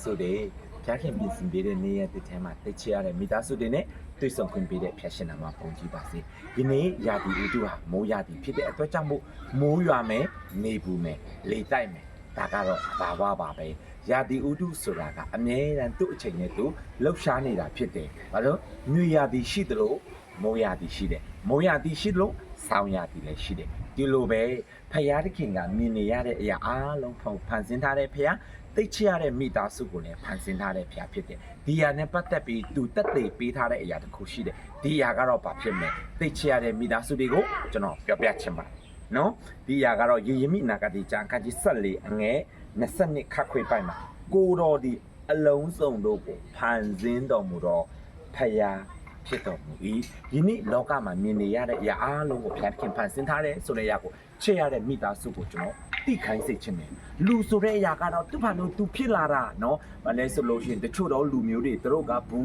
ဆိုတဲ့ဖျားခင်ပြင်ဆင်ပေးတဲ့နေ့ရက်တစ်ထဲမှာတိတ်ချရတဲ့မိသားစုတွေနဲ့တွေ့ဆုံခွင့်ပေးတဲ့ဖျားရှင်နာမှာပုံကြည့်ပါစေဒီနေ့ရာသီဥတုဟာမိုးရာသီဖြစ်တဲ့အတွက်ကြောင့်မိုးရွာမယ်နေပူမယ်လေတိုက်မယ်ဒါကတော့ဘာဝပါပဲရာသီဥတုဆိုတာကအမြဲတမ်းသူ့အချိန်နဲ့သူလှုပ်ရှားနေတာဖြစ်တယ်ဘာလို့ညရာသီရှိတယ်လို့မိုးရာသီရှိတယ်မိုးရာသီရှိတယ်လို့ဆောင်းရာသီလည်းရှိတယ်ဒီလိုပဲဖယားတခင်ကမြင်နေရတဲ့အရာအားလုံးဖန်ဆင်းထားတဲ့ဖယားသိချရတဲ့မိသားစုကိုလည်းဖန်ဆင်းထားတဲ့ဖယားဖြစ်တယ်ဒီအရာနဲ့ပတ်သက်ပြီးသူတက်သေးပေးထားတဲ့အရာတစ်ခုရှိတယ်ဒီအရာကတော့ဘာဖြစ်မလဲသိချရတဲ့မိသားစုတွေကိုကျွန်တော်ပြောပြချင်ပါနော်ဒီအရာကတော့ယေရမိနာဂတိကျမ်းခန်းကြီး14အငယ်22ခတ်ခွေပိုက်မှာကိုတော်ဒီအလုံးစုံတို့ကိုဖန်ဆင်းတော်မူတော့ဖယားဖြစ်တော်မူ၏ယနေ့လောကမှာမြင်နေရတဲ့အရာအားလုံးကိုဖျားခင်ဖန်ဆင်းထားတဲ့ဆိုတဲ့အရာကိုချစ်ရတဲ့မိသားစုကိုကျွန်တော်သိခိုင်းစေချင်တယ်လူဆိုတဲ့အရာကတော့သူ့ဘာလို့သူဖြစ်လာတာเนาะမလဲဆိုလို့ရှိရင်တချို့တော့လူမျိုးတွေသူတို့ကဘူ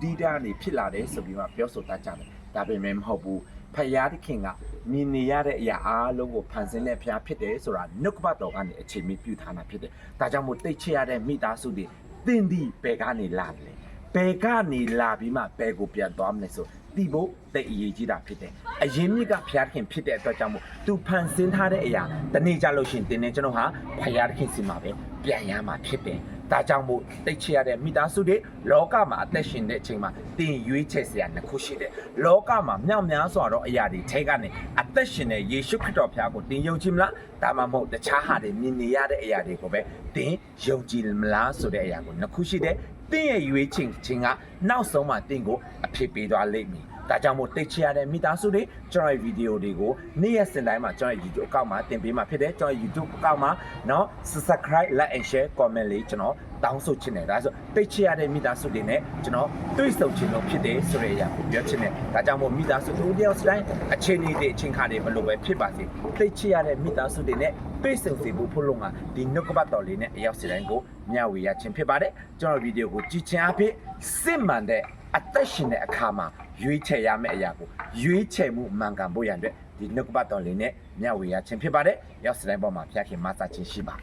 ဒိတာနေဖြစ်လာတယ်ဆိုပြီးမှပြောဆိုတတ်ကြတယ်ဒါပေမဲ့မဟုတ်ဘူးဖယားသခင်ကမြင်နေရတဲ့အရာအားလုံးကိုဖန်ဆင်းတဲ့ဖယားဖြစ်တယ်ဆိုတာနှုတ်ကပတ်တော်ကနေအခြေမပြုထားတာဖြစ်တယ်ဒါကြောင့်မို့သိချရတဲ့မိသားစုတွေတင်းဒီဘယ်ကနေလာလဲဘယ်ကနေလာပြီးမှဘယ်ကိုပြန်သွားမလဲဆိုဒီဖို့တိတ်အရေးကြီးတာဖြစ်တယ်အရင်မြစ်ကဖျားခင်ဖြစ်တဲ့အတွက်ကြောင့်မို့သူဖန်ဆင်းထားတဲ့အရာတနေ့ကြလို့ရှိရင်တင်းနေကျွန်တော်ဟာဖျားခင်စီမှာပဲပြန်ရမှာဖြစ်တယ်ဒါကြောင့်မို့တိတ်ချရတဲ့မိသားစုတွေလောကမှာအသက်ရှင်တဲ့အချိန်မှာတင်ရွေးချယ်စရာနှစ်ခုရှိတယ်လောကမှာမြောက်များစွာသောအရာတွေထဲကနေအသက်ရှင်တဲ့ယေရှုခရစ်တော်ဖျားကိုတင်ယုံကြည်မလားဒါမှမဟုတ်တခြားဟာတွေမြင်နေရတဲ့အရာတွေကိုပဲတင်ယုံကြည်မလားဆိုတဲ့အရာကိုနှစ်ခုရှိတယ်တင်းရဲ့ရွေးချယ်ခြင်းကနောက်ဆုံးမှတင်းကိုအဖြစ်ပေးသွားလိမ့်မည်ဒါကြောင့်မို့တိတ်ချရတဲ့မိသားစုတွေကျွန်တော်ရဲ့ဗီဒီယိုတွေကိုနေ့ရက်စဉ်တိုင်းမှာကျွန်တော်ရဲ့ YouTube အကောင့်မှာတင်ပေးမှာဖြစ်တယ်ကျွန်တော် YouTube အကောင့်မှာเนาะ Subscribe Like and Share Comment လေးကျွန်တော်တောင်းဆိုချင်တယ်ဒါဆိုတိတ်ချရတဲ့မိသားစုတွေနဲ့ကျွန်တော်တွေ့ဆုံချင်လို့ဖြစ်တယ်ဆိုတဲ့အရာကိုပြောချင်တယ်ဒါကြောင့်မို့မိသားစုတို့တယောက်စတိုင်းအချိန်လေးတွေအချိန်ခါတွေဘယ်လိုပဲဖြစ်ပါစေတိတ်ချရတဲ့မိသားစုတွေနဲ့တွေ့ဆုံစေဖို့ဖို့လုံးကဒီနှုတ်ကပတ်တော်လေးနဲ့အရောက်စတိုင်းကိုမျှဝေရခြင်းဖြစ်ပါတယ်ကျွန်တော်ဗီဒီယိုကိုကြည့်ခြင်းအဖြစ်စစ်မှန်တဲ့အသက်ရှင်တဲ့အခါမှာရွေးချယ်ရမယ့်အရာကိုရွေးချယ်မှုမှန်ကန်ဖို့ရန်အတွက်ဒီနှုတ်ကပတ်တော်လေးနဲ့မျှဝေရခြင်းဖြစ်ပါတယ်ရောက်စတိုင်းပေါ်မှာဖျားခင်မဆာခြင်းရှိပါ